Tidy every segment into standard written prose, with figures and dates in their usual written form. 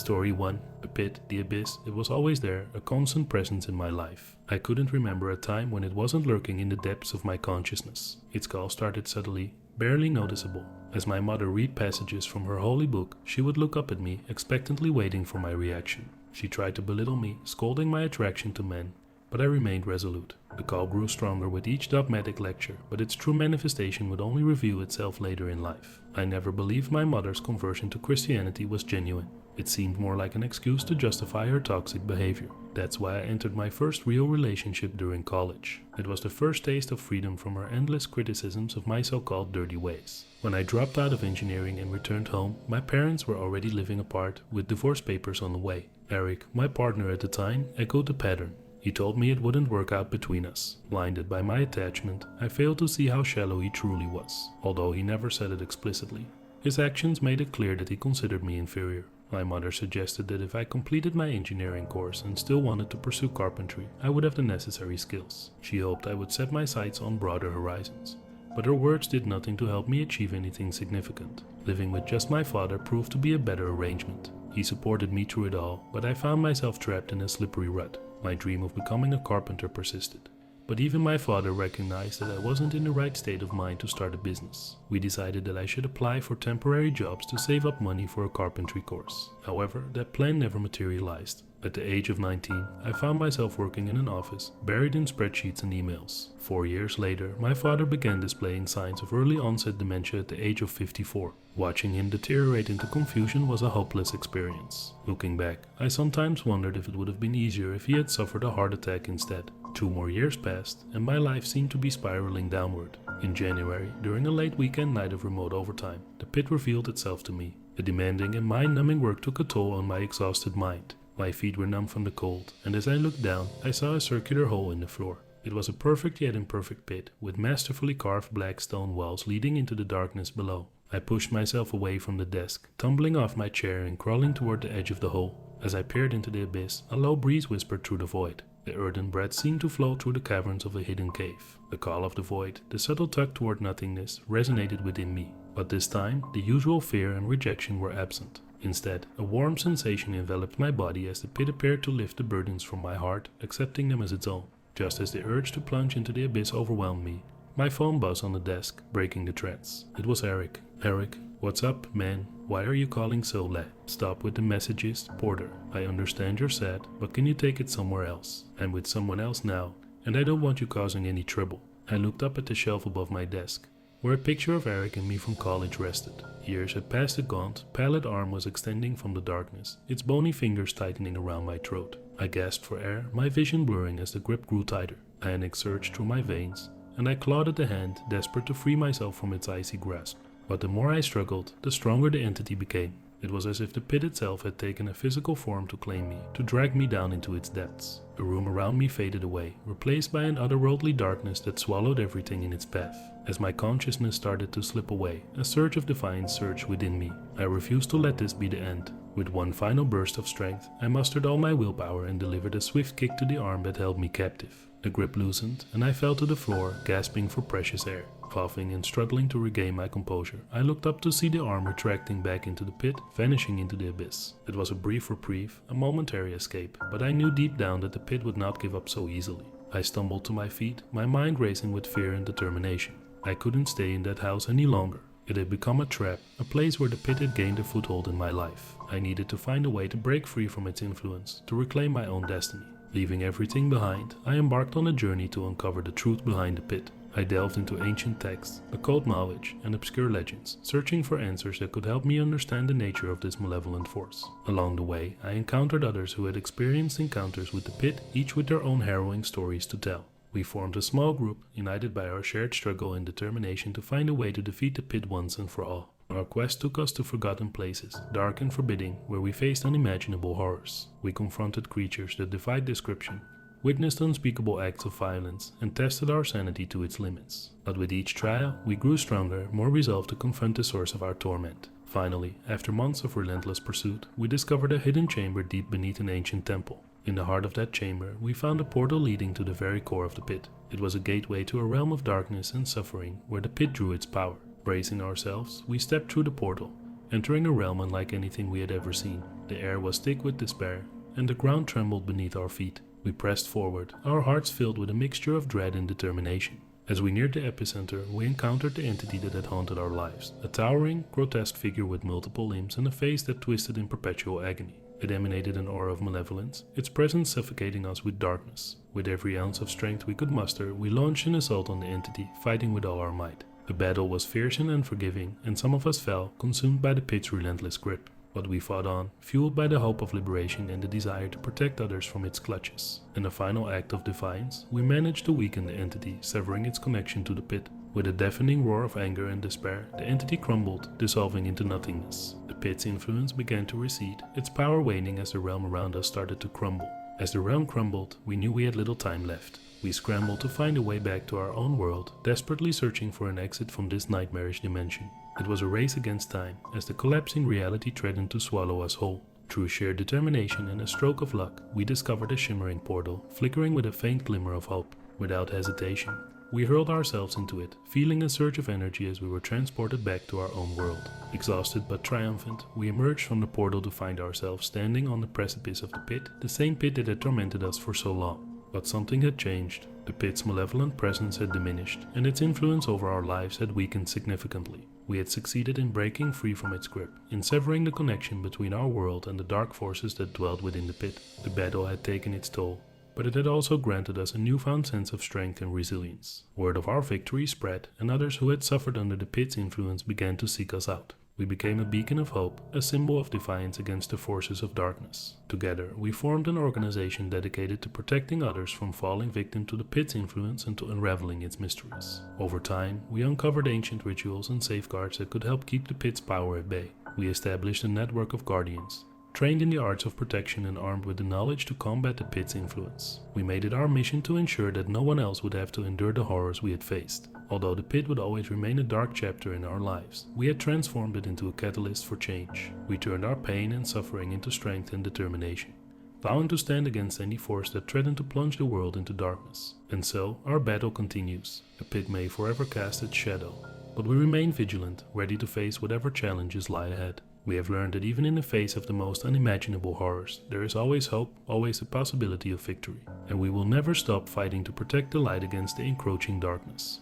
Story 1. The pit, the abyss, it was always there, a constant presence in my life. I couldn't remember a time when it wasn't lurking in the depths of my consciousness. Its call started subtly, barely noticeable. As my mother read passages from her holy book, she would look up at me, expectantly waiting for my reaction. She tried to belittle me, scolding my attraction to men, but I remained resolute. The call grew stronger with each dogmatic lecture, but its true manifestation would only reveal itself later in life. I never believed my mother's conversion to Christianity was genuine. It seemed more like an excuse to justify her toxic behavior. That's why I entered my first real relationship during college. It was the first taste of freedom from her endless criticisms of my so-called dirty ways. When I dropped out of engineering and returned home, my parents were already living apart with divorce papers on the way. Eric, my partner at the time, echoed the pattern. He told me it wouldn't work out between us. Blinded by my attachment, I failed to see how shallow he truly was, although he never said it explicitly. His actions made it clear that he considered me inferior. My mother suggested that if I completed my engineering course and still wanted to pursue carpentry, I would have the necessary skills. She hoped I would set my sights on broader horizons. But her words did nothing to help me achieve anything significant. Living with just my father proved to be a better arrangement. He supported me through it all, but I found myself trapped in a slippery rut. My dream of becoming a carpenter persisted. But even my father recognized that I wasn't in the right state of mind to start a business. We decided that I should apply for temporary jobs to save up money for a carpentry course. However, that plan never materialized. At the age of 19, I found myself working in an office, buried in spreadsheets and emails. 4 years later, my father began displaying signs of early onset dementia at the age of 54. Watching him deteriorate into confusion was a hopeless experience. Looking back, I sometimes wondered if it would have been easier if he had suffered a heart attack instead. 2 more years passed, and my life seemed to be spiraling downward. In January, during a late weekend night of remote overtime, the pit revealed itself to me. The demanding and mind-numbing work took a toll on my exhausted mind. My feet were numb from the cold, and as I looked down, I saw a circular hole in the floor. It was a perfect yet imperfect pit, with masterfully carved black stone walls leading into the darkness below. I pushed myself away from the desk, tumbling off my chair and crawling toward the edge of the hole. As I peered into the abyss, a low breeze whispered through the void. The earthen breath seemed to flow through the caverns of a hidden cave. The call of the void, the subtle tug toward nothingness, resonated within me. But this time, the usual fear and rejection were absent. Instead, a warm sensation enveloped my body as the pit appeared to lift the burdens from my heart, accepting them as its own. Just as the urge to plunge into the abyss overwhelmed me, my phone buzzed on the desk, breaking the trance. It was Eric. Eric, what's up, man? Why are you calling so late? Stop with the messages, Porter. I understand you're sad, but can you take it somewhere else? I'm with someone else now, and I don't want you causing any trouble. I looked up at the shelf above my desk, where a picture of Eric and me from college rested. Years had passed the gaunt, pallid arm was extending from the darkness, its bony fingers tightening around my throat. I gasped for air, my vision blurring as the grip grew tighter. Panic surged through my veins, and I clawed at the hand, desperate to free myself from its icy grasp. But the more I struggled, the stronger the entity became. It was as if the pit itself had taken a physical form to claim me, to drag me down into its depths. The room around me faded away, replaced by an otherworldly darkness that swallowed everything in its path. As my consciousness started to slip away, a surge of defiance surged within me. I refused to let this be the end. With one final burst of strength, I mustered all my willpower and delivered a swift kick to the arm that held me captive. The grip loosened, and I fell to the floor, gasping for precious air. Coughing and struggling to regain my composure, I looked up to see the arm retracting back into the pit, vanishing into the abyss. It was a brief reprieve, a momentary escape, but I knew deep down that the pit would not give up so easily. I stumbled to my feet, my mind racing with fear and determination. I couldn't stay in that house any longer. It had become a trap, a place where the pit had gained a foothold in my life. I needed to find a way to break free from its influence, to reclaim my own destiny. Leaving everything behind, I embarked on a journey to uncover the truth behind the pit. I delved into ancient texts, occult knowledge, and obscure legends, searching for answers that could help me understand the nature of this malevolent force. Along the way, I encountered others who had experienced encounters with the pit, each with their own harrowing stories to tell. We formed a small group, united by our shared struggle and determination to find a way to defeat the pit once and for all. Our quest took us to forgotten places, dark and forbidding, where we faced unimaginable horrors. We confronted creatures that defied description, witnessed unspeakable acts of violence, and tested our sanity to its limits. But with each trial, we grew stronger, more resolved to confront the source of our torment. Finally, after months of relentless pursuit, we discovered a hidden chamber deep beneath an ancient temple. In the heart of that chamber, we found a portal leading to the very core of the pit. It was a gateway to a realm of darkness and suffering, where the pit drew its power. Bracing ourselves, we stepped through the portal, entering a realm unlike anything we had ever seen. The air was thick with despair, and the ground trembled beneath our feet. We pressed forward, our hearts filled with a mixture of dread and determination. As we neared the epicenter, we encountered the entity that had haunted our lives, a towering, grotesque figure with multiple limbs and a face that twisted in perpetual agony. It emanated an aura of malevolence, its presence suffocating us with darkness. With every ounce of strength we could muster, we launched an assault on the entity, fighting with all our might. The battle was fierce and unforgiving, and some of us fell, consumed by the pit's relentless grip. But we fought on, fueled by the hope of liberation and the desire to protect others from its clutches. In a final act of defiance, we managed to weaken the entity, severing its connection to the pit. With a deafening roar of anger and despair, the entity crumbled, dissolving into nothingness. The pit's influence began to recede, its power waning as the realm around us started to crumble. As the realm crumbled, we knew we had little time left. We scrambled to find a way back to our own world, desperately searching for an exit from this nightmarish dimension. It was a race against time, as the collapsing reality threatened to swallow us whole. Through sheer determination and a stroke of luck, we discovered a shimmering portal, flickering with a faint glimmer of hope. Without hesitation, we hurled ourselves into it, feeling a surge of energy as we were transported back to our own world. Exhausted but triumphant, we emerged from the portal to find ourselves standing on the precipice of the pit, the same pit that had tormented us for so long. But something had changed. The pit's malevolent presence had diminished, and its influence over our lives had weakened significantly. We had succeeded in breaking free from its grip, in severing the connection between our world and the dark forces that dwelled within the pit. The battle had taken its toll, but it had also granted us a newfound sense of strength and resilience. Word of our victory spread, and others who had suffered under the pit's influence began to seek us out. We became a beacon of hope, a symbol of defiance against the forces of darkness. Together, we formed an organization dedicated to protecting others from falling victim to the pit's influence and to unraveling its mysteries. Over time, we uncovered ancient rituals and safeguards that could help keep the pit's power at bay. We established a network of guardians, trained in the arts of protection and armed with the knowledge to combat the pit's influence. We made it our mission to ensure that no one else would have to endure the horrors we had faced. Although the pit would always remain a dark chapter in our lives, we had transformed it into a catalyst for change. We turned our pain and suffering into strength and determination, vowing to stand against any force that threatened to plunge the world into darkness. And so, our battle continues. The pit may forever cast its shadow, but we remain vigilant, ready to face whatever challenges lie ahead. We have learned that even in the face of the most unimaginable horrors, there is always hope, always a possibility of victory, and we will never stop fighting to protect the light against the encroaching darkness.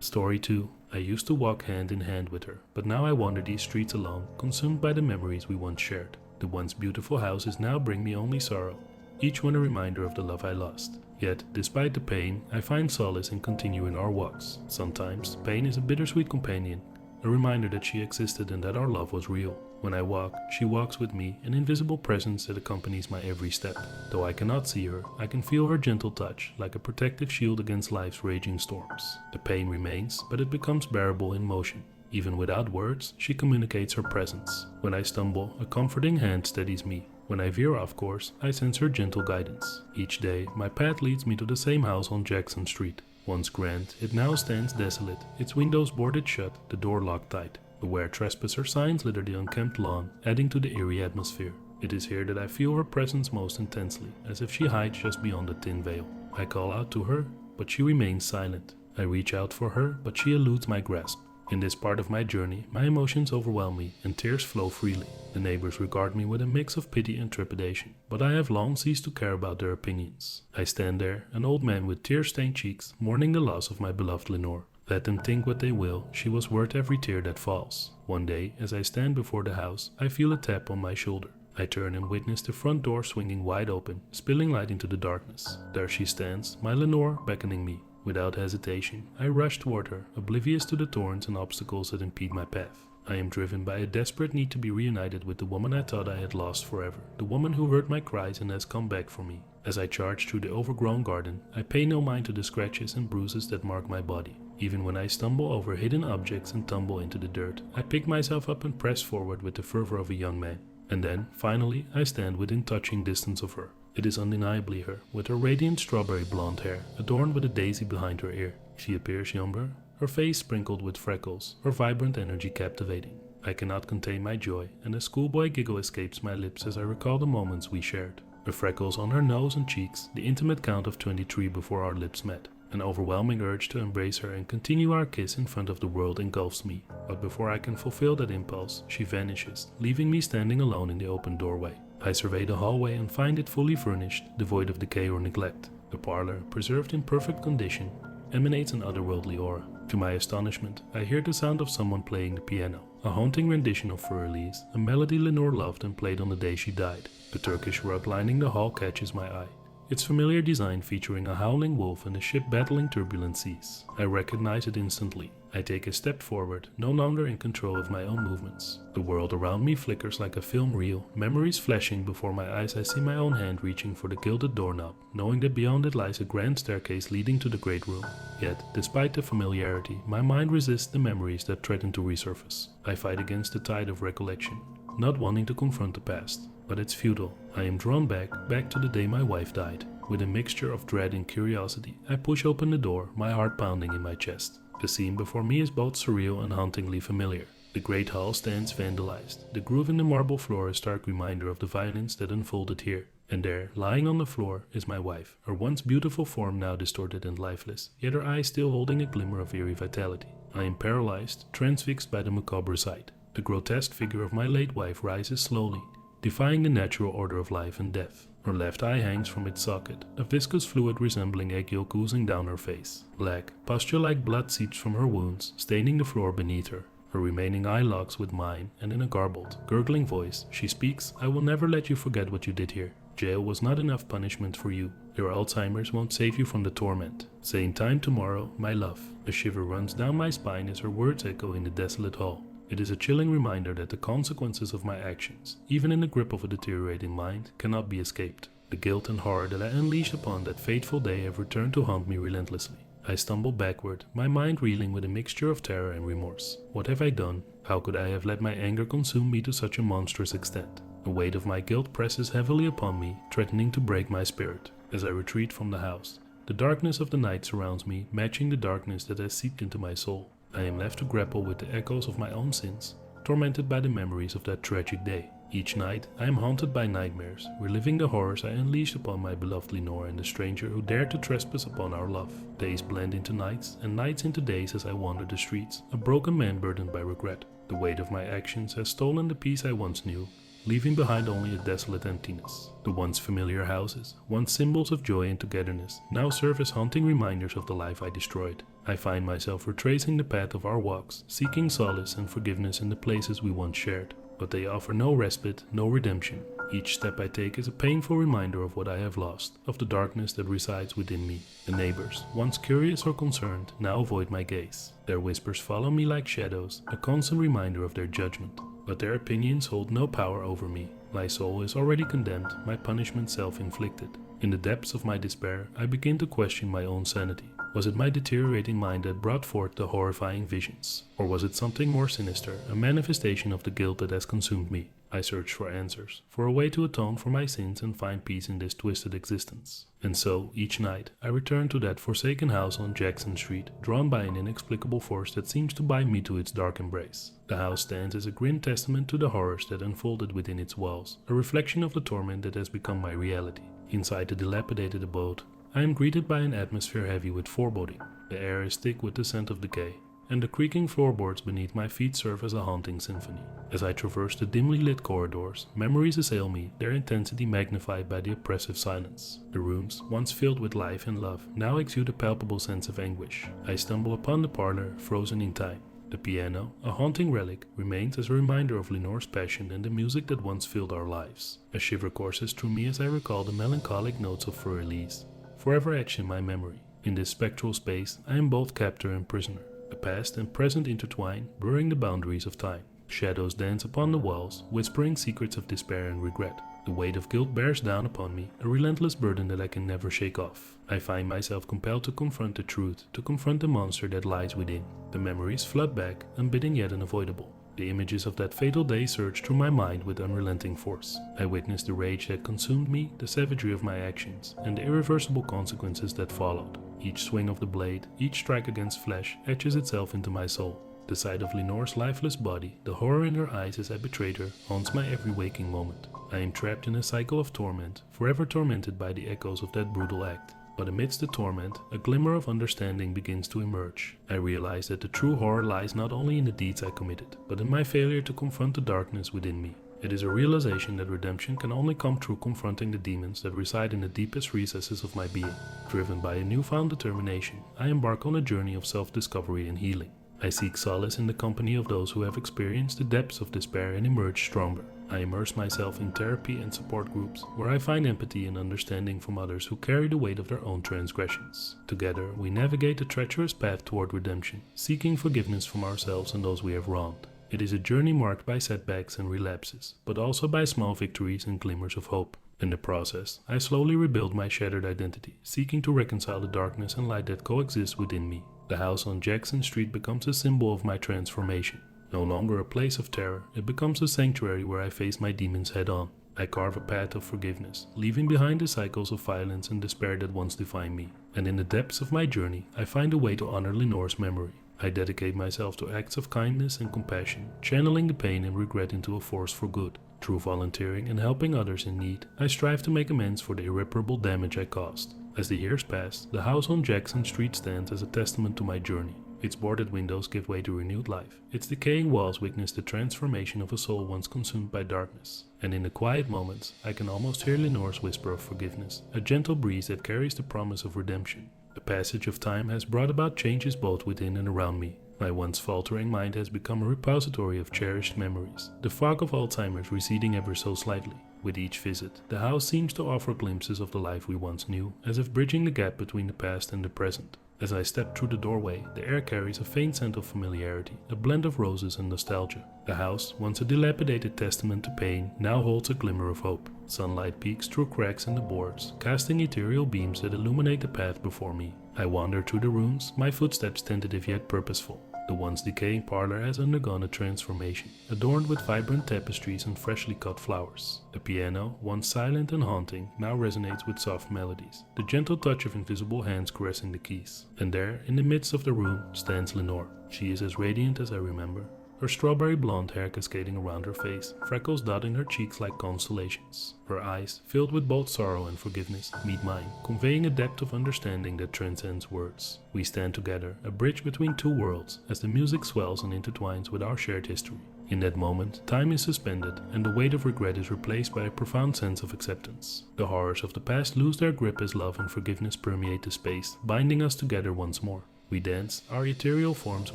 Story 2. I used to walk hand in hand with her, but now I wander these streets alone, consumed by the memories we once shared. The once beautiful houses now bring me only sorrow, each one a reminder of the love I lost. Yet, despite the pain, I find solace in continuing our walks. Sometimes, pain is a bittersweet companion, a reminder that she existed and that our love was real. When I walk, she walks with me, an invisible presence that accompanies my every step. Though I cannot see her, I can feel her gentle touch, like a protective shield against life's raging storms. The pain remains, but it becomes bearable in motion. Even without words, she communicates her presence. When I stumble, a comforting hand steadies me. When I veer off course, I sense her gentle guidance. Each day, my path leads me to the same house on Jackson Street. Once grand, it now stands desolate, its windows boarded shut, the door locked tight. Beware trespasser signs litter the unkempt lawn, adding to the eerie atmosphere. It is here that I feel her presence most intensely, as if she hides just beyond the thin veil. I call out to her, but she remains silent. I reach out for her, but she eludes my grasp. In this part of my journey, my emotions overwhelm me and tears flow freely. The neighbors regard me with a mix of pity and trepidation, but I have long ceased to care about their opinions. I stand there, an old man with tear-stained cheeks, mourning the loss of my beloved Lenore. Let them think what they will, she was worth every tear that falls. One day, as I stand before the house, I feel a tap on my shoulder. I turn and witness the front door swinging wide open, spilling light into the darkness. There she stands, my Lenore, beckoning me. Without hesitation, I rush toward her, oblivious to the thorns and obstacles that impede my path. I am driven by a desperate need to be reunited with the woman I thought I had lost forever, the woman who heard my cries and has come back for me. As I charge through the overgrown garden, I pay no mind to the scratches and bruises that mark my body. Even when I stumble over hidden objects and tumble into the dirt, I pick myself up and press forward with the fervor of a young man. And then, finally, I stand within touching distance of her. It is undeniably her, with her radiant strawberry blonde hair, adorned with a daisy behind her ear. She appears younger, her face sprinkled with freckles, her vibrant energy captivating. I cannot contain my joy, and a schoolboy giggle escapes my lips as I recall the moments we shared. The freckles on her nose and cheeks, the intimate count of 23 before our lips met. An overwhelming urge to embrace her and continue our kiss in front of the world engulfs me, but before I can fulfill that impulse, she vanishes, leaving me standing alone in the open doorway. I survey the hallway and find it fully furnished, devoid of decay or neglect. The parlor, preserved in perfect condition, emanates an otherworldly aura. To my astonishment, I hear the sound of someone playing the piano, a haunting rendition of Für Elise, a melody Lenore loved and played on the day she died. The Turkish rug lining the hall catches my eye, its familiar design featuring a howling wolf and a ship battling turbulent seas. I recognize it instantly. I take a step forward, no longer in control of my own movements. The world around me flickers like a film reel, memories flashing before my eyes. I see my own hand reaching for the gilded doorknob, knowing that beyond it lies a grand staircase leading to the great room. Yet, despite the familiarity, my mind resists the memories that threaten to resurface. I fight against the tide of recollection, not wanting to confront the past. But it's futile. I am drawn back to the day my wife died. With a mixture of dread and curiosity, I push open the door, my heart pounding in my chest. The scene before me is both surreal and hauntingly familiar. The great hall stands vandalized. The groove in the marble floor a stark reminder of the violence that unfolded here. And there, lying on the floor, is my wife, her once beautiful form now distorted and lifeless, yet her eyes still holding a glimmer of eerie vitality. I am paralyzed, transfixed by the macabre sight. The grotesque figure of my late wife rises slowly, defying the natural order of life and death. Her left eye hangs from its socket, a viscous fluid resembling egg yolk oozing down her face. Black, pustule-like blood seeps from her wounds, staining the floor beneath her. Her remaining eye locks with mine, and in a garbled, gurgling voice, she speaks, "I will never let you forget what you did here. Jail was not enough punishment for you. Your Alzheimer's won't save you from the torment. Same time tomorrow, my love." A shiver runs down my spine as her words echo in the desolate hall. It is a chilling reminder that the consequences of my actions, even in the grip of a deteriorating mind, cannot be escaped. The guilt and horror that I unleashed upon that fateful day have returned to haunt me relentlessly. I stumble backward, my mind reeling with a mixture of terror and remorse. What have I done? How could I have let my anger consume me to such a monstrous extent? The weight of my guilt presses heavily upon me, threatening to break my spirit. As I retreat from the house, the darkness of the night surrounds me, matching the darkness that has seeped into my soul. I am left to grapple with the echoes of my own sins, tormented by the memories of that tragic day. Each night, I am haunted by nightmares, reliving the horrors I unleashed upon my beloved Lenore and the stranger who dared to trespass upon our love. Days blend into nights, and nights into days as I wander the streets, a broken man burdened by regret. The weight of my actions has stolen the peace I once knew, leaving behind only a desolate emptiness. The once familiar houses, once symbols of joy and togetherness, now serve as haunting reminders of the life I destroyed. I find myself retracing the path of our walks, seeking solace and forgiveness in the places we once shared. But they offer no respite, no redemption. Each step I take is a painful reminder of what I have lost, of the darkness that resides within me. The neighbors, once curious or concerned, now avoid my gaze. Their whispers follow me like shadows, a constant reminder of their judgment. But their opinions hold no power over me. My soul is already condemned, my punishment self-inflicted. In the depths of my despair, I begin to question my own sanity. Was it my deteriorating mind that brought forth the horrifying visions? Or was it something more sinister, a manifestation of the guilt that has consumed me? I search for answers, for a way to atone for my sins and find peace in this twisted existence. And so, each night, I return to that forsaken house on Jackson Street, drawn by an inexplicable force that seems to bind me to its dark embrace. The house stands as a grim testament to the horrors that unfolded within its walls, a reflection of the torment that has become my reality. Inside the dilapidated abode, I am greeted by an atmosphere heavy with foreboding. The air is thick with the scent of decay, and the creaking floorboards beneath my feet serve as a haunting symphony. As I traverse the dimly lit corridors, memories assail me, their intensity magnified by the oppressive silence. The rooms, once filled with life and love, now exude a palpable sense of anguish. I stumble upon the parlor, frozen in time. The piano, a haunting relic, remains as a reminder of Lenore's passion and the music that once filled our lives. A shiver courses through me as I recall the melancholic notes of Für Elise, forever etched in my memory. In this spectral space, I am both captor and prisoner. The past and present intertwine, blurring the boundaries of time. Shadows dance upon the walls, whispering secrets of despair and regret. The weight of guilt bears down upon me, a relentless burden that I can never shake off. I find myself compelled to confront the truth, to confront the monster that lies within. The memories flood back, unbidden yet unavoidable. The images of that fatal day surge through my mind with unrelenting force. I witness the rage that consumed me, the savagery of my actions, and the irreversible consequences that followed. Each swing of the blade, each strike against flesh, etches itself into my soul. The sight of Lenore's lifeless body, the horror in her eyes as I betrayed her, haunts my every waking moment. I am trapped in a cycle of torment, forever tormented by the echoes of that brutal act. But amidst the torment, a glimmer of understanding begins to emerge. I realize that the true horror lies not only in the deeds I committed, but in my failure to confront the darkness within me. It is a realization that redemption can only come through confronting the demons that reside in the deepest recesses of my being. Driven by a newfound determination, I embark on a journey of self-discovery and healing. I seek solace in the company of those who have experienced the depths of despair and emerged stronger. I immerse myself in therapy and support groups, where I find empathy and understanding from others who carry the weight of their own transgressions. Together, we navigate the treacherous path toward redemption, seeking forgiveness from ourselves and those we have wronged. It is a journey marked by setbacks and relapses, but also by small victories and glimmers of hope. In the process, I slowly rebuild my shattered identity, seeking to reconcile the darkness and light that coexist within me. The house on Jackson Street becomes a symbol of my transformation. No longer a place of terror, it becomes a sanctuary where I face my demons head on. I carve a path of forgiveness, leaving behind the cycles of violence and despair that once defined me. And in the depths of my journey, I find a way to honor Lenore's memory. I dedicate myself to acts of kindness and compassion, channeling the pain and regret into a force for good. Through volunteering and helping others in need, I strive to make amends for the irreparable damage I caused. As the years pass, the house on Jackson Street stands as a testament to my journey. Its boarded windows give way to renewed life. Its decaying walls witness the transformation of a soul once consumed by darkness. And in the quiet moments, I can almost hear Lenore's whisper of forgiveness, a gentle breeze that carries the promise of redemption. The passage of time has brought about changes both within and around me. My once faltering mind has become a repository of cherished memories, the fog of Alzheimer's receding ever so slightly. With each visit, the house seems to offer glimpses of the life we once knew, as if bridging the gap between the past and the present. As I step through the doorway, the air carries a faint scent of familiarity, a blend of roses and nostalgia. The house, once a dilapidated testament to pain, now holds a glimmer of hope. Sunlight peeks through cracks in the boards, casting ethereal beams that illuminate the path before me. I wander through the rooms, my footsteps tentative yet purposeful. The once decaying parlor has undergone a transformation, adorned with vibrant tapestries and freshly cut flowers. The piano, once silent and haunting, now resonates with soft melodies, the gentle touch of invisible hands caressing the keys. And there, in the midst of the room, stands Lenore. She is as radiant as I remember, her strawberry blonde hair cascading around her face, freckles dotting her cheeks like constellations. Her eyes, filled with both sorrow and forgiveness, meet mine, conveying a depth of understanding that transcends words. We stand together, a bridge between two worlds, as the music swells and intertwines with our shared history. In that moment, time is suspended, and the weight of regret is replaced by a profound sense of acceptance. The horrors of the past lose their grip as love and forgiveness permeate the space, binding us together once more. We dance, our ethereal forms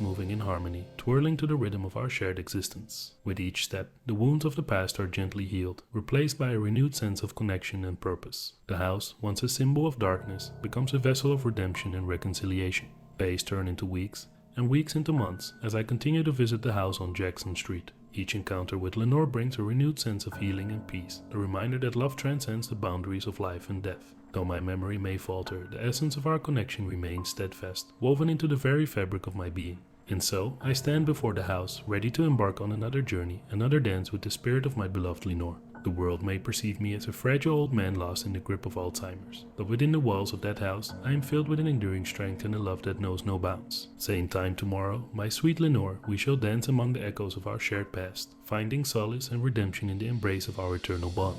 moving in harmony, twirling to the rhythm of our shared existence. With each step, the wounds of the past are gently healed, replaced by a renewed sense of connection and purpose. The house, once a symbol of darkness, becomes a vessel of redemption and reconciliation. Days turn into weeks, and weeks into months, as I continue to visit the house on Jackson Street. Each encounter with Lenore brings a renewed sense of healing and peace, a reminder that love transcends the boundaries of life and death. Though my memory may falter, the essence of our connection remains steadfast, woven into the very fabric of my being. And so, I stand before the house, ready to embark on another journey, another dance with the spirit of my beloved Lenore. The world may perceive me as a fragile old man lost in the grip of Alzheimer's, but within the walls of that house, I am filled with an enduring strength and a love that knows no bounds. Same time tomorrow, my sweet Lenore, we shall dance among the echoes of our shared past, finding solace and redemption in the embrace of our eternal bond.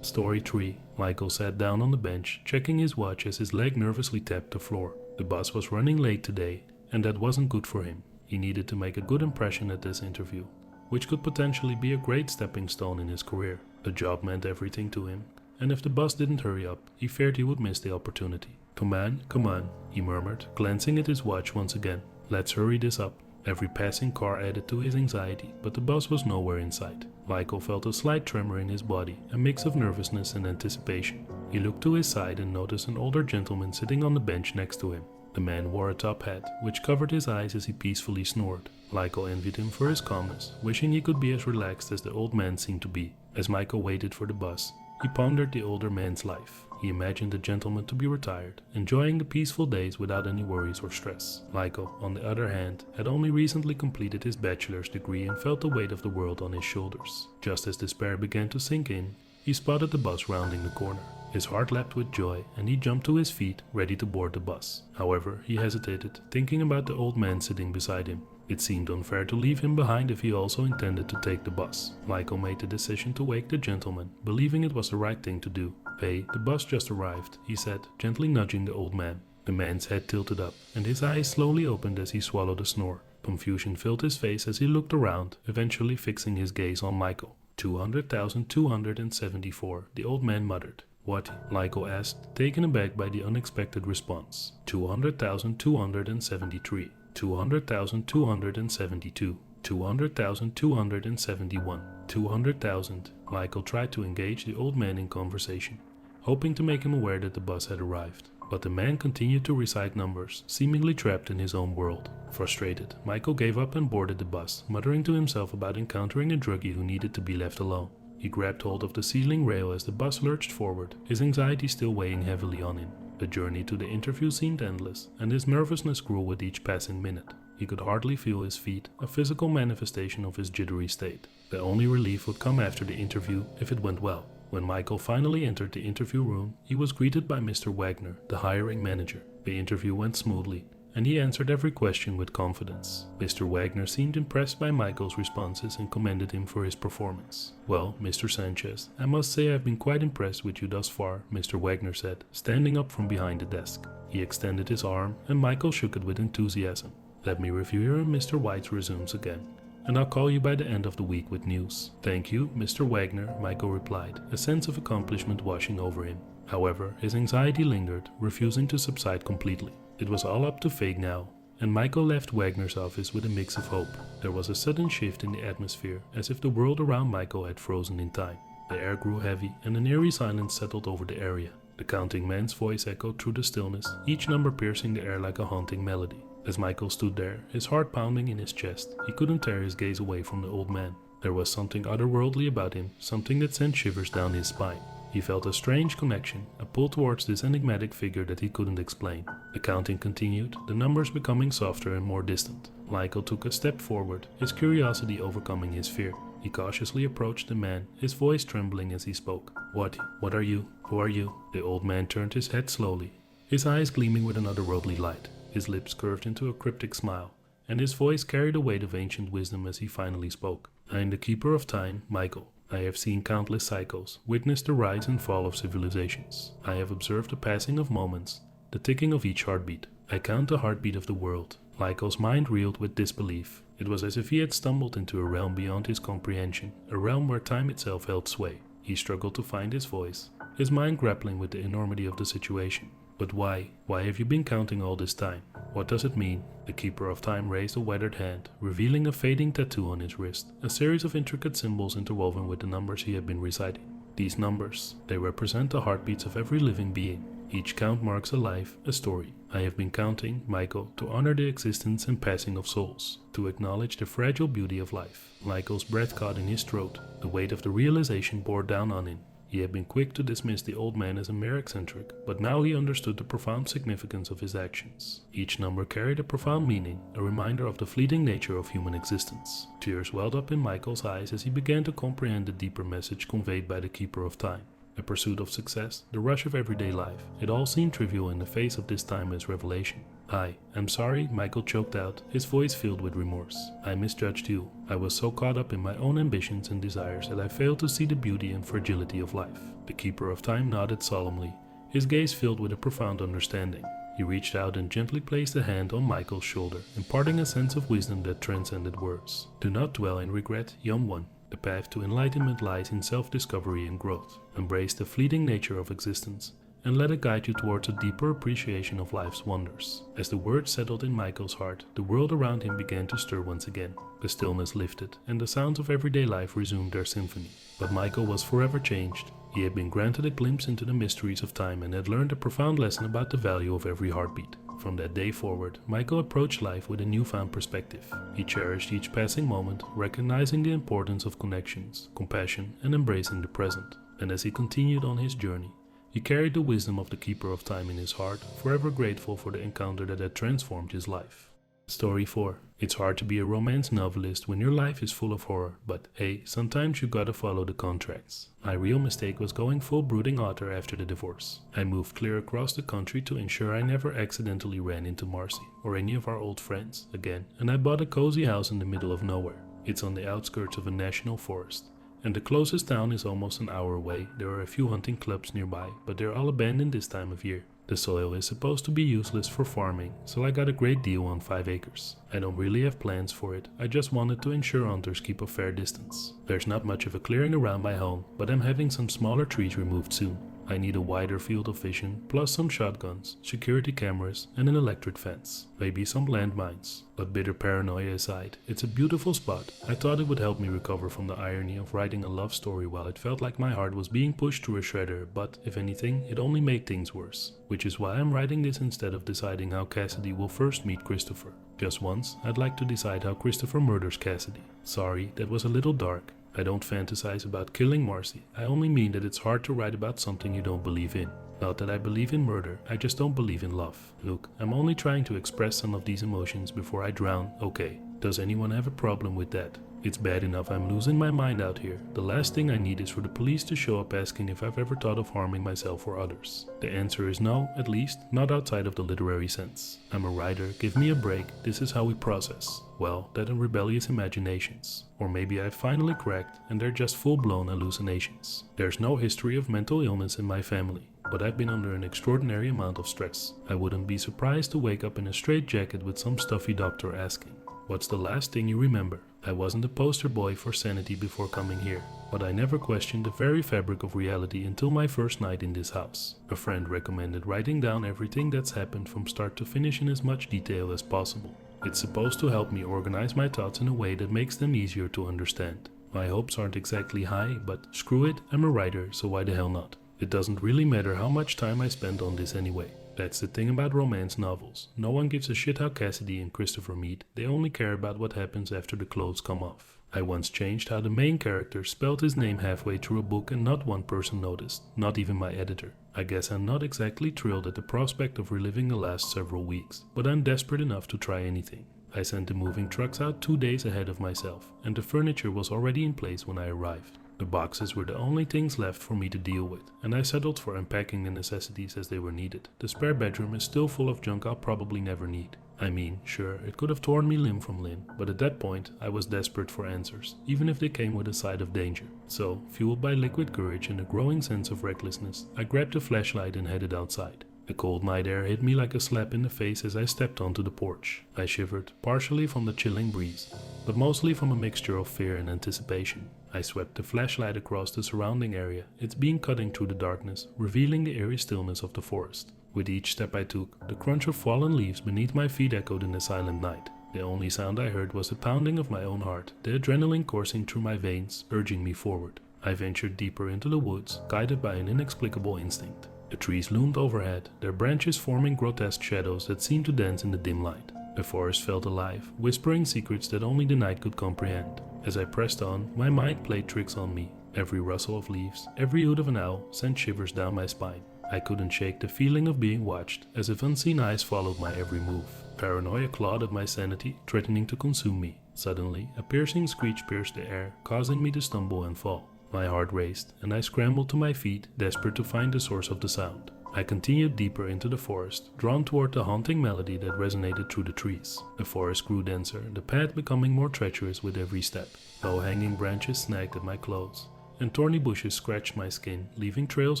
Story 3. Michael sat down on the bench, checking his watch as his leg nervously tapped the floor. The bus was running late today, and that wasn't good for him. He needed to make a good impression at this interview, which could potentially be a great stepping stone in his career. The job meant everything to him, and if the bus didn't hurry up, he feared he would miss the opportunity. Come on, he murmured, glancing at his watch once again. Let's hurry this up. Every passing car added to his anxiety, but the bus was nowhere in sight. Michael felt a slight tremor in his body, a mix of nervousness and anticipation. He looked to his side and noticed an older gentleman sitting on the bench next to him. The man wore a top hat, which covered his eyes as he peacefully snored. Michael envied him for his calmness, wishing he could be as relaxed as the old man seemed to be. As Michael waited for the bus, he pondered the older man's life. He imagined the gentleman to be retired, enjoying the peaceful days without any worries or stress. Michael, on the other hand, had only recently completed his bachelor's degree and felt the weight of the world on his shoulders. Just as despair began to sink in, he spotted the bus rounding the corner. His heart leapt with joy, and he jumped to his feet, ready to board the bus. However, he hesitated, thinking about the old man sitting beside him. It seemed unfair to leave him behind if he also intended to take the bus. Michael made the decision to wake the gentleman, believing it was the right thing to do. "Hey, the bus just arrived," he said, gently nudging the old man. The man's head tilted up, and his eyes slowly opened as he swallowed a snore. Confusion filled his face as he looked around, eventually fixing his gaze on Michael. 200,274, the old man muttered. "What?" Michael asked, taken aback by the unexpected response. 200,273, 200,272, 200,271, 200,000. Michael tried to engage the old man in conversation, hoping to make him aware that the bus had arrived. But the man continued to recite numbers, seemingly trapped in his own world. Frustrated, Michael gave up and boarded the bus, muttering to himself about encountering a druggie who needed to be left alone. He grabbed hold of the ceiling rail as the bus lurched forward, his anxiety still weighing heavily on him. The journey to the interview seemed endless, and his nervousness grew with each passing minute. He could hardly feel his feet, a physical manifestation of his jittery state. The only relief would come after the interview if it went well. When Michael finally entered the interview room, he was greeted by Mr. Wagner, the hiring manager. The interview went smoothly, and he answered every question with confidence. Mr. Wagner seemed impressed by Michael's responses and commended him for his performance. "Well, Mr. Sanchez, I must say I've been quite impressed with you thus far," Mr. Wagner said, standing up from behind the desk. He extended his arm, and Michael shook it with enthusiasm. "Let me review your and Mr. White's resumes again, and I'll call you by the end of the week with news." "Thank you, Mr. Wagner," Michael replied, a sense of accomplishment washing over him. However, his anxiety lingered, refusing to subside completely. It was all up to fate now, and Michael left Wagner's office with a mix of hope. There was a sudden shift in the atmosphere, as if the world around Michael had frozen in time. The air grew heavy, and an eerie silence settled over the area. The counting man's voice echoed through the stillness, each number piercing the air like a haunting melody. As Michael stood there, his heart pounding in his chest, he couldn't tear his gaze away from the old man. There was something otherworldly about him, something that sent shivers down his spine. He felt a strange connection, a pull towards this enigmatic figure that he couldn't explain. The counting continued, the numbers becoming softer and more distant. Michael took a step forward, his curiosity overcoming his fear. He cautiously approached the man, his voice trembling as he spoke. What are you? Who are you?" The old man turned his head slowly, his eyes gleaming with an otherworldly light. His lips curved into a cryptic smile, and his voice carried a weight of ancient wisdom as he finally spoke. "I am the Keeper of Time, Michael. I have seen countless cycles, witnessed the rise and fall of civilizations. I have observed the passing of moments, the ticking of each heartbeat. I count the heartbeat of the world." Michael's mind reeled with disbelief. It was as if he had stumbled into a realm beyond his comprehension, a realm where time itself held sway. He struggled to find his voice, his mind grappling with the enormity of the situation. "But why? Why have you been counting all this time? What does it mean?" The Keeper of Time raised a weathered hand, revealing a fading tattoo on his wrist, a series of intricate symbols interwoven with the numbers he had been reciting. These numbers, they represent the heartbeats of every living being. Each count marks a life, a story. I have been counting, Michael, to honor the existence and passing of souls, to acknowledge the fragile beauty of life. Michael's breath caught in his throat. The weight of the realization bore down on him. He had been quick to dismiss the old man as a mere eccentric, but now he understood the profound significance of his actions. Each number carried a profound meaning, a reminder of the fleeting nature of human existence. Tears welled up in Michael's eyes as he began to comprehend the deeper message conveyed by the Keeper of Time. The pursuit of success, the rush of everyday life, it all seemed trivial in the face of this timeless revelation. I'm sorry," Michael choked out, his voice filled with remorse. "I misjudged you. I was so caught up in my own ambitions and desires that I failed to see the beauty and fragility of life." The Keeper of Time nodded solemnly, his gaze filled with a profound understanding. He reached out and gently placed a hand on Michael's shoulder, imparting a sense of wisdom that transcended words. "Do not dwell in regret, young one. The path to enlightenment lies in self-discovery and growth. Embrace the fleeting nature of existence, and let it guide you towards a deeper appreciation of life's wonders." As the words settled in Michael's heart, the world around him began to stir once again. The stillness lifted, and the sounds of everyday life resumed their symphony. But Michael was forever changed. He had been granted a glimpse into the mysteries of time and had learned a profound lesson about the value of every heartbeat. From that day forward, Michael approached life with a newfound perspective. He cherished each passing moment, recognizing the importance of connections, compassion, and embracing the present. And as he continued on his journey, he carried the wisdom of the Keeper of Time in his heart, forever grateful for the encounter that had transformed his life. Story 4. It's hard to be a romance novelist when your life is full of horror, but hey, sometimes you gotta follow the contracts. My real mistake was going full brooding author after the divorce. I moved clear across the country to ensure I never accidentally ran into Marcy or any of our old friends again, and I bought a cozy house in the middle of nowhere. It's on the outskirts of a national forest, and the closest town is almost an hour away. There are a few hunting clubs nearby, but they're all abandoned this time of year. The soil is supposed to be useless for farming, so I got a great deal on 5 acres. I don't really have plans for it, I just wanted to ensure hunters keep a fair distance. There's not much of a clearing around my home, but I'm having some smaller trees removed soon. I need a wider field of vision, plus some shotguns, security cameras, and an electric fence. Maybe some landmines. But bitter paranoia aside, it's a beautiful spot. I thought it would help me recover from the irony of writing a love story while it felt like my heart was being pushed through a shredder, but if anything, it only made things worse. Which is why I'm writing this instead of deciding how Cassidy will first meet Christopher. Just once, I'd like to decide how Christopher murders Cassidy. Sorry, that was a little dark. I don't fantasize about killing Marcy. I only mean that it's hard to write about something you don't believe in. Not that I believe in murder, I just don't believe in love. Look, I'm only trying to express some of these emotions before I drown, okay. Does anyone have a problem with that? It's bad enough I'm losing my mind out here. The last thing I need is for the police to show up asking if I've ever thought of harming myself or others. The answer is no, at least not outside of the literary sense. I'm a writer, give me a break, this is how we process. Well, that and rebellious imaginations. Or maybe I've finally cracked and they're just full-blown hallucinations. There's no history of mental illness in my family, but I've been under an extraordinary amount of stress. I wouldn't be surprised to wake up in a straitjacket with some stuffy doctor asking, "What's the last thing you remember?" I wasn't a poster boy for sanity before coming here, but I never questioned the very fabric of reality until my first night in this house. A friend recommended writing down everything that's happened from start to finish in as much detail as possible. It's supposed to help me organize my thoughts in a way that makes them easier to understand. My hopes aren't exactly high, but screw it, I'm a writer, so why the hell not? It doesn't really matter how much time I spend on this anyway. That's the thing about romance novels. No one gives a shit how Cassidy and Christopher meet, they only care about what happens after the clothes come off. I once changed how the main character spelled his name halfway through a book and not one person noticed, not even my editor. I guess I'm not exactly thrilled at the prospect of reliving the last several weeks, but I'm desperate enough to try anything. I sent the moving trucks out 2 days ahead of myself, and the furniture was already in place when I arrived. The boxes were the only things left for me to deal with, and I settled for unpacking the necessities as they were needed. The spare bedroom is still full of junk I'll probably never need. I mean, sure, it could have torn me limb from limb, but at that point I was desperate for answers, even if they came with a side of danger. So, fueled by liquid courage and a growing sense of recklessness, I grabbed a flashlight and headed outside. The cold night air hit me like a slap in the face as I stepped onto the porch. I shivered, partially from the chilling breeze, but mostly from a mixture of fear and anticipation. I swept the flashlight across the surrounding area, its beam cutting through the darkness, revealing the eerie stillness of the forest. With each step I took, the crunch of fallen leaves beneath my feet echoed in the silent night. The only sound I heard was the pounding of my own heart, the adrenaline coursing through my veins, urging me forward. I ventured deeper into the woods, guided by an inexplicable instinct. The trees loomed overhead, their branches forming grotesque shadows that seemed to dance in the dim light. The forest felt alive, whispering secrets that only the night could comprehend. As I pressed on, my mind played tricks on me. Every rustle of leaves, every hoot of an owl sent shivers down my spine. I couldn't shake the feeling of being watched, as if unseen eyes followed my every move. Paranoia clawed at my sanity, threatening to consume me. Suddenly, a piercing screech pierced the air, causing me to stumble and fall. My heart raced, and I scrambled to my feet, desperate to find the source of the sound. I continued deeper into the forest, drawn toward the haunting melody that resonated through the trees. The forest grew denser, the path becoming more treacherous with every step. Low-hanging branches snagged at my clothes, and thorny bushes scratched my skin, leaving trails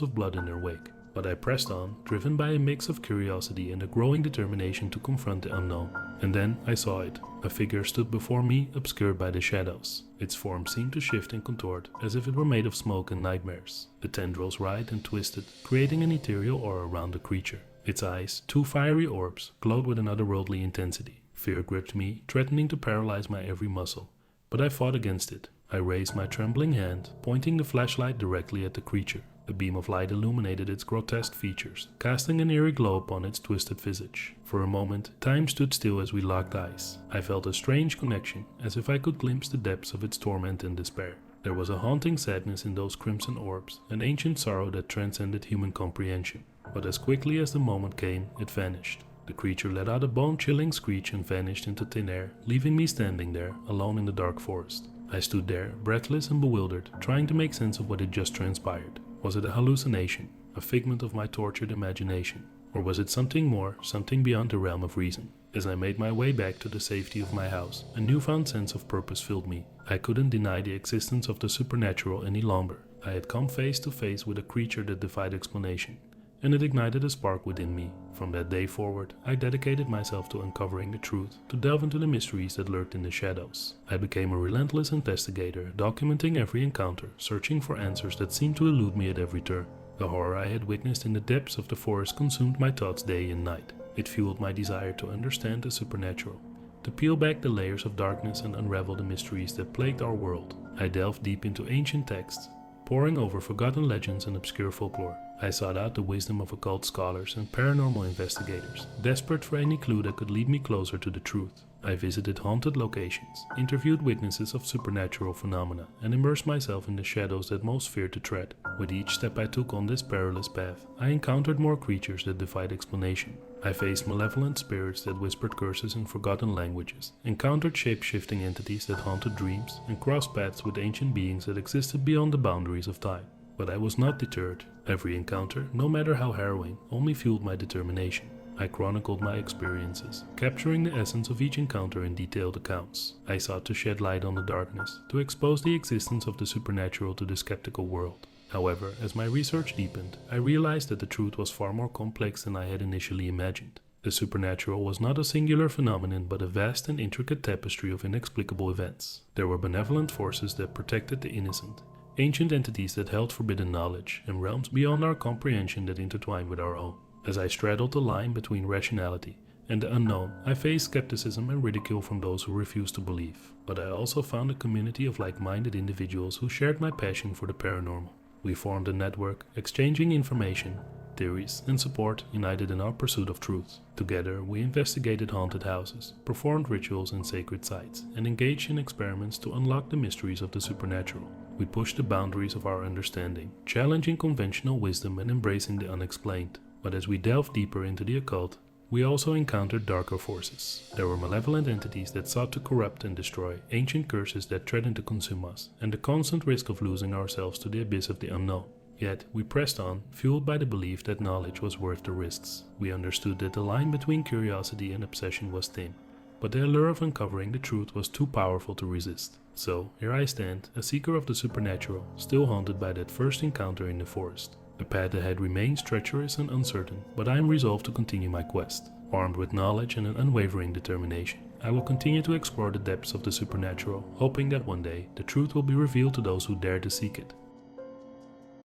of blood in their wake. But I pressed on, driven by a mix of curiosity and a growing determination to confront the unknown. And then I saw it. A figure stood before me, obscured by the shadows. Its form seemed to shift and contort, as if it were made of smoke and nightmares. The tendrils writhed and twisted, creating an ethereal aura around the creature. Its eyes, 2 fiery orbs, glowed with an otherworldly intensity. Fear gripped me, threatening to paralyze my every muscle. But I fought against it. I raised my trembling hand, pointing the flashlight directly at the creature. A beam of light illuminated its grotesque features, casting an eerie glow upon its twisted visage. For a moment, time stood still as we locked eyes. I felt a strange connection, as if I could glimpse the depths of its torment and despair. There was a haunting sadness in those crimson orbs, an ancient sorrow that transcended human comprehension. But as quickly as the moment came, it vanished. The creature let out a bone-chilling screech and vanished into thin air, leaving me standing there, alone in the dark forest. I stood there, breathless and bewildered, trying to make sense of what had just transpired. Was it a hallucination, a figment of my tortured imagination? Or was it something more, something beyond the realm of reason? As I made my way back to the safety of my house, a newfound sense of purpose filled me. I couldn't deny the existence of the supernatural any longer. I had come face to face with a creature that defied explanation, and it ignited a spark within me. From that day forward, I dedicated myself to uncovering the truth, to delve into the mysteries that lurked in the shadows. I became a relentless investigator, documenting every encounter, searching for answers that seemed to elude me at every turn. The horror I had witnessed in the depths of the forest consumed my thoughts day and night. It fueled my desire to understand the supernatural, to peel back the layers of darkness and unravel the mysteries that plagued our world. I delved deep into ancient texts, poring over forgotten legends and obscure folklore. I sought out the wisdom of occult scholars and paranormal investigators, desperate for any clue that could lead me closer to the truth. I visited haunted locations, interviewed witnesses of supernatural phenomena, and immersed myself in the shadows that most feared to tread. With each step I took on this perilous path, I encountered more creatures that defied explanation. I faced malevolent spirits that whispered curses in forgotten languages, encountered shape-shifting entities that haunted dreams, and crossed paths with ancient beings that existed beyond the boundaries of time. But I was not deterred. Every encounter, no matter how harrowing, only fueled my determination. I chronicled my experiences, capturing the essence of each encounter in detailed accounts. I sought to shed light on the darkness, to expose the existence of the supernatural to the skeptical world. However, as my research deepened, I realized that the truth was far more complex than I had initially imagined. The supernatural was not a singular phenomenon but a vast and intricate tapestry of inexplicable events. There were benevolent forces that protected the innocent, ancient entities that held forbidden knowledge, and realms beyond our comprehension that intertwined with our own. As I straddled the line between rationality and the unknown, I faced skepticism and ridicule from those who refused to believe. But I also found a community of like-minded individuals who shared my passion for the paranormal. We formed a network, exchanging information, theories, and support, united in our pursuit of truth. Together, we investigated haunted houses, performed rituals in sacred sites, and engaged in experiments to unlock the mysteries of the supernatural. We pushed the boundaries of our understanding, challenging conventional wisdom and embracing the unexplained. But as we delved deeper into the occult, we also encountered darker forces. There were malevolent entities that sought to corrupt and destroy, ancient curses that threatened to consume us, and the constant risk of losing ourselves to the abyss of the unknown. Yet, we pressed on, fueled by the belief that knowledge was worth the risks. We understood that the line between curiosity and obsession was thin, but the allure of uncovering the truth was too powerful to resist. So, here I stand, a seeker of the supernatural, still haunted by that first encounter in the forest. The path ahead remains treacherous and uncertain, but I am resolved to continue my quest. Armed with knowledge and an unwavering determination, I will continue to explore the depths of the supernatural, hoping that one day the truth will be revealed to those who dare to seek it.